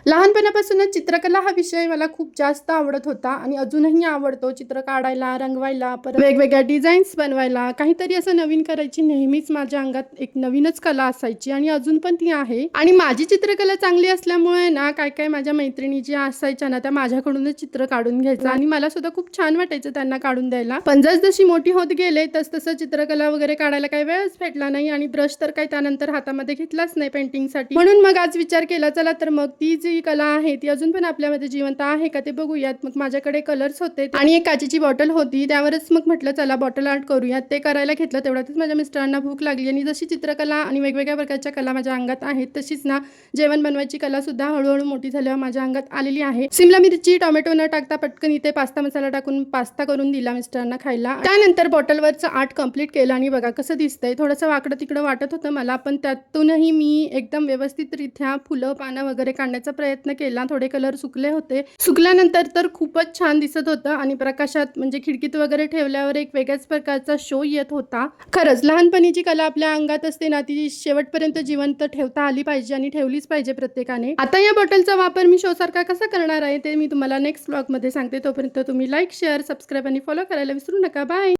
लहानपणापासूनच चित्रकला हा विषय मला खूप जास्त आवडत होता आणि अजूनही आवडतो. चित्र काढायला, रंगवायला, परत वेगवेगळ्या डिझाईन्स बनवायला, काहीतरी असं नवीन करायची नेहमीच माझ्या अंगात एक नवीनच कला असायची आणि अजून पण ती आहे. आणि माझी चित्रकला चांगली असल्यामुळे ना काय माझ्या मैत्रिणी ज्या असायच्या ना त्या माझ्याकडूनच चित्र काढून घ्यायच्या आणि मला सुद्धा खूप छान वाटायचं त्यांना काढून द्यायला. पण जशी मोठी होत गेले तसं चित्रकला वगैरे काढायला काही वेळच भेटला नाही आणि ब्रश तर काही त्यानंतर हातामध्ये घेतलाच नाही पेंटिंगसाठी. म्हणून मग आज विचार केला चला तर मग ती जी कला आहे ती अजून पण आपल्यामध्ये जिवंत आहे का ते बघूयात. मग माझ्याकडे कलर्स होते आणि एक काचेची बॉटल होती, त्यावरच मग म्हटलं चला बॉटल आर्ट करूयात. ते करायला घेतलं तेवढ्यातच माझ्या मिस्टरांना भूक लागली आणि जशी चित्रकला आणि वेगवेगळ्या प्रकारच्या कला माझ्या अंगात आहेत तशीच ना जेवण बनवायची कला सुद्धा हळूहळू मोठी झाल्यावर माझ्या अंगात आलेली आहे. शिमला मिरची, टोमॅटो न टाकता पटकन इथे पास्ता मसाला टाकून पास्ता करून दिला मिस्टरांना खायला. त्यानंतर बॉटलवरचं आर्ट कंप्लीट केलं आणि बघा कसं दिसतंय. थोडंसं वाकडं तिकडं वाटत होतं मला, पण त्यातूनही मी एकदम व्यवस्थितरित्या फुलं पानं वगैरे काढण्याचा प्रयत्न केला. थोडे कलर सुकले होते. सुकल्यानंतर तर खूपच छान दिसत होतं आणि प्रकाशात म्हणजे खिडकीत वगैरे ठेवल्यावर एक वेगळ्याच प्रकारचा शो येत होता. खरंच लहानपणी जी कला आपल्या अंगात असते ना ती शेवटपर्यंत जिवंत ठेवता आली पाहिजे आणि ठेवलीच पाहिजे प्रत्येकाने. आता या बॉटलचा वापर मी शो सारखा कसा करणार आहे ते मी तुम्हाला नेक्स्ट व्लॉग मध्ये सांगते. तोपर्यंत तुम्ही लाईक, शेअर, सबस्क्राईब आणि फॉलो करायला विसरू नका. बाय.